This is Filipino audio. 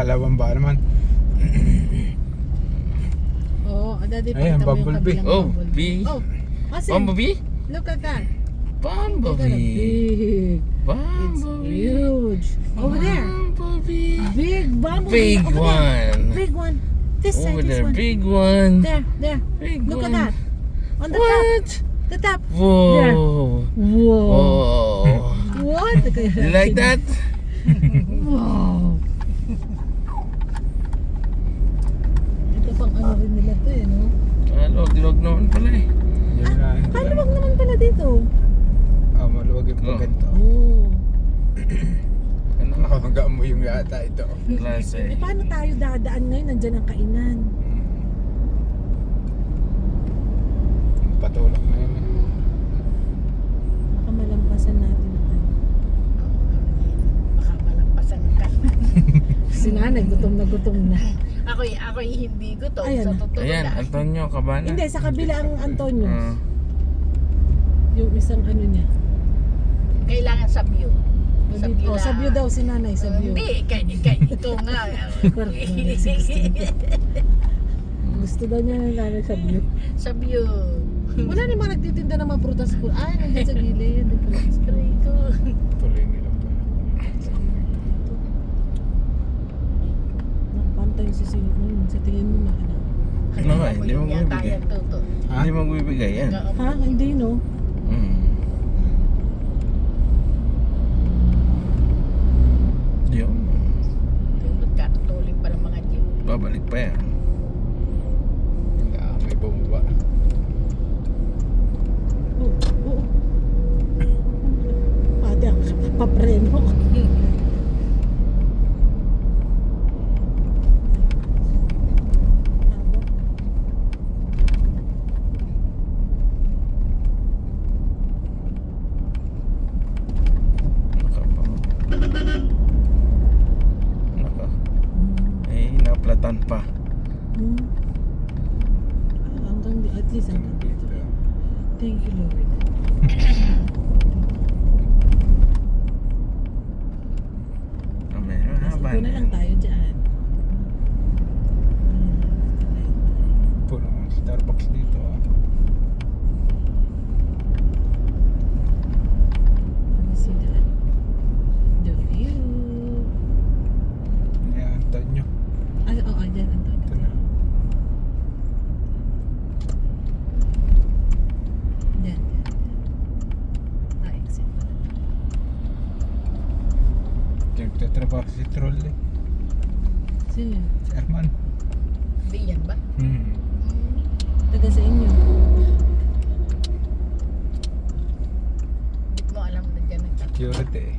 Kalawang ba naman? Oo, daddy, Ayan, pakita mo yung bumblebee. kabilang Oh, bumblebee. bee. Oh, kasi, Bumblebee? look at that. Bumblebee. Big. It's Bumblebee. huge. Over there. Bumblebee. Big bumblebee. Big Over there. one. Big one. This side, Over this there, one. big one. There. Big Look one. at that. On the top. What? The top. Whoa. Whoa. Oh. What? You like that? Wow. Ito pang ano rin nila to eh, no? Log naman pala eh. Yun na. Maluwag naman pala dito. Maluwag yung pagganto. Oh. Ano? Nakamaga mo yung yata ito. Klase. Eh, paano tayo dadaan ngayon? Nandyan ang kainan. Patulak na yun. Baka malampasan natin ang ano. Baka malampasan ka. Si nanay, gutom na. Ako'y hindi gutom. Ayan. Sa totoo Ayan, lang. Antonio Cabana. Hindi, sa kabila ang Antonio. Ah. Yung isang ano niya. Kailangan sa view. Sa view Sa view daw si nanay, sa view. Hindi, kaya ito nga. Gusto daw niya ng nanay sa view. Sa view. Wala namang nagtitinda ng mga prutas po. Ay, nandiyan sa gilid. Yung prutas. Aray ko. Tuloy nila pa. Nakapantay si Sino. Sa tingin mo na ano. Ano ba? Hindi mo Yata bibigay. yan, Toto. Ha? Hindi mo bibigay yan. Ha? Hindi no? Mm. Yun. Magkatutuling pa ng mga Jew. Babalik pa yan. May bumaba. Oo. Pati ako papreno. Naka pa. Naka. Eh, naplatan pa. Hanggang di, at least hanggang dito. Thank you, Lord. Meron na ba? Ito na lang tayo dyan. Puno ng Starbucks dito. Let me see that. The view. Yan, Antonio. Ay, oh, dyan, Antonio. Ito na. Dyan. Exit. Ito yung nagtatrabaho si Troll eh. Sino yun? Si Arman. Hindi yan ba? Taga sa inyo. Hindi mo alam na dyan nagtatrabaho. Security eh.